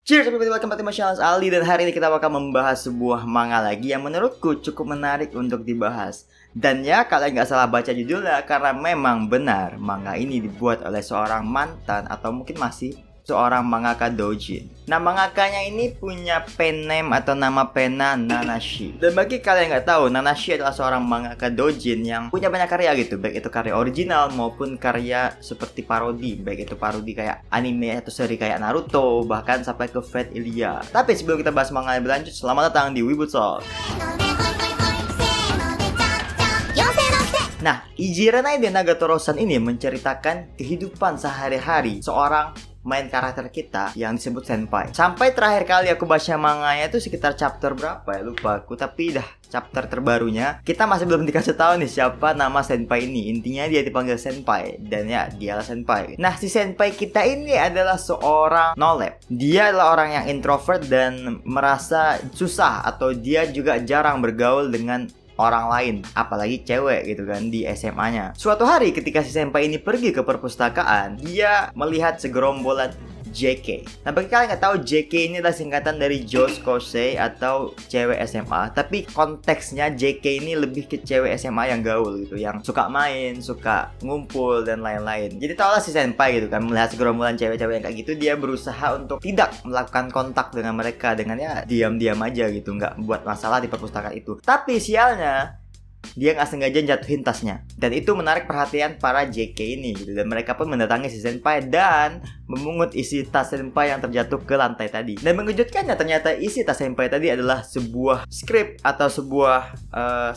Cheers everybody, welcome back to my channel, Ali. Dan hari ini kita bakal membahas sebuah manga lagi yang menurutku cukup menarik untuk dibahas. Dan ya, kalian nggak salah baca judulnya, karena memang benar manga ini dibuat oleh seorang mantan atau mungkin masih seorang mangaka doujin. Nah, mangakanya ini punya pen name atau nama pena Nanashi. Dan bagi kalian yang nggak tahu, Nanashi adalah seorang mangaka doujin yang punya banyak karya gitu, baik itu karya original maupun karya seperti parodi, baik itu parodi kayak anime atau seri kayak Naruto, bahkan sampai ke Fate Ilya. Tapi sebelum kita bahas manga lebih lanjut, selamat datang di Wibu Talk. Nah, Ijiranai de Nagatoro-san ini menceritakan kehidupan sehari-hari seorang main karakter kita yang disebut senpai. Sampai terakhir kali aku baca manganya itu sekitar chapter berapa ya, lupa aku. Tapi dah chapter terbarunya kita masih belum dikasih tahu nih siapa nama senpai ini. Intinya dia dipanggil senpai, dan ya dialah senpai. Nah, si senpai kita ini adalah seorang no-lab. Dia adalah orang yang introvert dan merasa susah, atau dia juga jarang bergaul dengan orang lain, apalagi cewek gitu kan, di SMA-nya. Suatu hari ketika si senpai ini pergi ke perpustakaan, dia melihat segerombolan JK. Nah, bagi kalian nggak tahu, JK ini adalah singkatan dari Josh Kosei atau cewek SMA. Tapi konteksnya JK ini lebih ke cewek SMA yang gaul gitu, yang suka main, suka ngumpul dan lain-lain. Jadi tahulah si senpai gitu kan, melihat segerombolan cewek-cewek yang kayak gitu, dia berusaha untuk tidak melakukan kontak dengan mereka, dengan ya diam-diam aja gitu, nggak buat masalah di perpustakaan itu. Tapi sialnya, dia nggak sengaja jatuhin tasnya, dan itu menarik perhatian para JK ini gitu. Dan mereka pun mendatangi si senpai dan memungut isi tas senpai yang terjatuh ke lantai tadi. Dan mengejutkannya, ternyata isi tas senpai tadi adalah sebuah skrip atau sebuah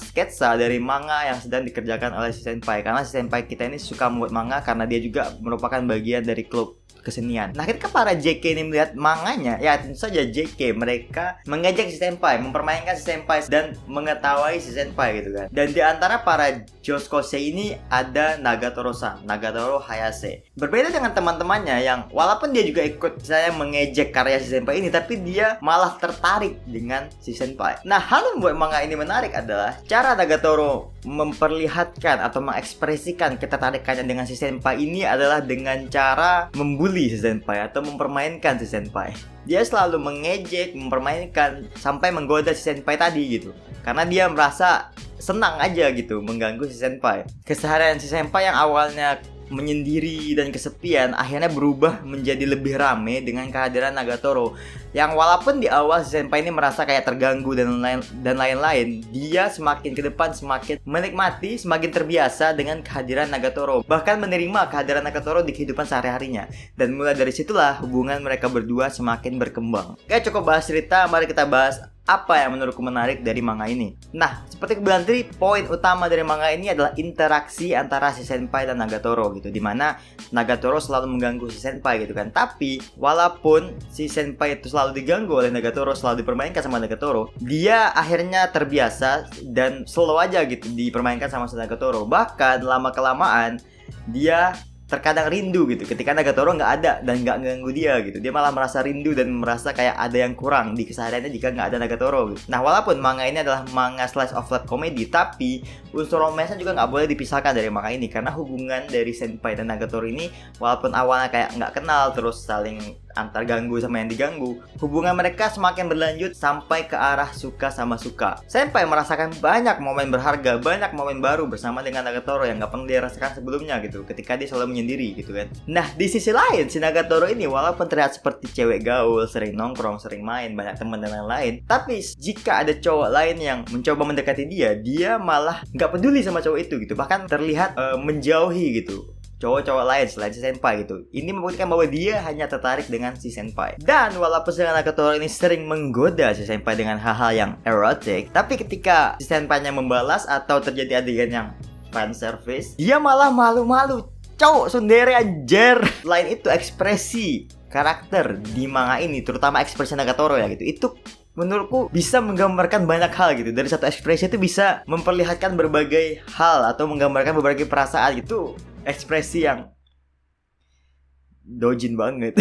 sketsa dari manga yang sedang dikerjakan oleh si senpai. Karena si senpai kita ini suka membuat manga, karena dia juga merupakan bagian dari klub kesenian. Nah, ketika para JK ini melihat manganya, ya tentu saja JK, mereka mengejek si senpai, mempermainkan si senpai dan mengetahui si senpai gitu kan. Dan di antara para Josh Kosei ini ada Nagatoro-san, Nagatoro Hayase. Berbeda dengan teman-temannya yang walaupun dia juga ikut saya mengejek karya si senpai ini, tapi dia malah tertarik dengan si senpai. Nah, hal yang membuat manga ini menarik adalah cara Nagatoro memperlihatkan atau mengekspresikan ketertarikannya dengan si senpai ini adalah dengan cara membuli si senpai atau mempermainkan si senpai. Dia selalu mengejek, mempermainkan, sampai menggoda si senpai tadi gitu. Karena dia merasa senang aja gitu mengganggu si senpai. Keseharian si senpai yang awalnya menyendiri dan kesepian akhirnya berubah menjadi lebih rame dengan kehadiran Nagatoro. Yang walaupun di awal si senpai ini merasa kayak terganggu dan lain-lain, dia semakin ke depan semakin menikmati, semakin terbiasa dengan kehadiran Nagatoro, bahkan menerima kehadiran Nagatoro di kehidupan sehari-harinya. Dan mulai dari situlah hubungan mereka berdua semakin berkembang. Oke, cukup bahas cerita, mari kita bahas apa yang menurutku menarik dari manga ini. Nah, seperti kebilang tadi, poin utama dari manga ini adalah interaksi antara si senpai dan Nagatoro gitu, dimana Nagatoro selalu mengganggu si senpai gitu kan. Tapi walaupun si senpai itu selalu diganggu oleh Nagatoro, selalu dipermainkan sama Nagatoro, dia akhirnya terbiasa dan slow aja gitu dipermainkan sama si Nagatoro. Bahkan lama-kelamaan dia terkadang rindu gitu ketika Nagatoro nggak ada dan nggak ngeganggu dia gitu. Dia malah merasa rindu dan merasa kayak ada yang kurang di kesehariannya jika nggak ada Nagatoro gitu. Nah, walaupun manga ini adalah manga slice of life comedy, tapi unsur romansnya juga nggak boleh dipisahkan dari manga ini. Karena hubungan dari senpai dan Nagatoro ini, walaupun awalnya kayak nggak kenal, terus saling antar ganggu sama yang diganggu, hubungan mereka semakin berlanjut sampai ke arah suka sama suka. Senpai merasakan banyak momen berharga, banyak momen baru bersama dengan Nagatoro yang nggak pernah dia rasakan sebelumnya gitu, ketika dia selalu menyendiri gitu kan. Nah, di sisi lain si Nagatoro ini walaupun terlihat seperti cewek gaul, sering nongkrong, sering main, banyak teman dan lain-lain, tapi jika ada cowok lain yang mencoba mendekati dia, dia malah nggak peduli sama cowok itu gitu, bahkan terlihat menjauhi gitu cowok-cowok lain selain si senpai gitu. Ini membuktikan bahwa dia hanya tertarik dengan si senpai. Dan walaupun si Nagatoro ini sering menggoda si senpai dengan hal-hal yang erotik, tapi ketika si senpainya membalas atau terjadi adegan yang fan service, dia malah malu-malu. Cowok sundere anjir. Selain itu, ekspresi karakter di manga ini, terutama ekspresi Nagatoro ya gitu, itu menurutku bisa menggambarkan banyak hal gitu. Dari satu ekspresi itu bisa memperlihatkan berbagai hal atau menggambarkan berbagai perasaan gitu. Ekspresi yang dojin banget.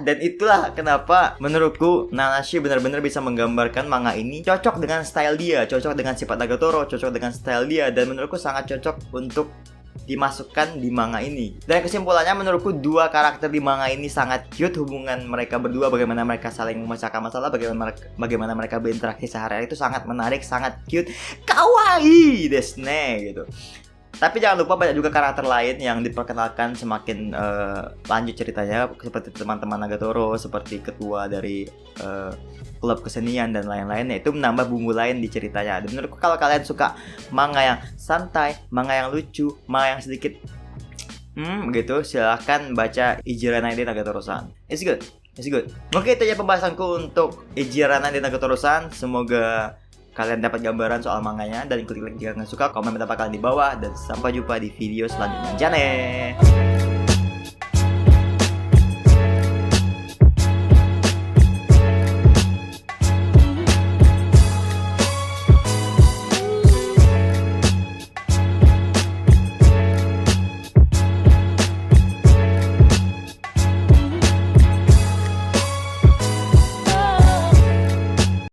Dan itulah kenapa menurutku Nanashi benar-benar bisa menggambarkan manga ini cocok dengan style dia, cocok dengan sifat Nagatoro, cocok dengan style dia, dan menurutku sangat cocok untuk dimasukkan di manga ini. Dan kesimpulannya menurutku dua karakter di manga ini sangat cute, hubungan mereka berdua, bagaimana mereka saling memecahkan masalah, bagaimana mereka berinteraksi sehari-hari itu sangat menarik, sangat cute, kawaii desne gitu. Tapi jangan lupa banyak juga karakter lain yang diperkenalkan semakin lanjut ceritanya, seperti teman-teman Nagatoro, seperti ketua dari klub kesenian dan lain-lainnya. Itu menambah bumbu lain di ceritanya. Dan menurutku kalau kalian suka manga yang santai, manga yang lucu, manga yang sedikit gitu, silahkan baca Ijirana de Nagatoro-san. It's good. Oke, itu aja pembahasanku untuk Ijirana de Nagatoro-san. Semoga kalian dapat gambaran soal manganya, dan klik like jika kalian suka, komen pendapat kalian di bawah, dan sampai jumpa di video selanjutnya. Jane!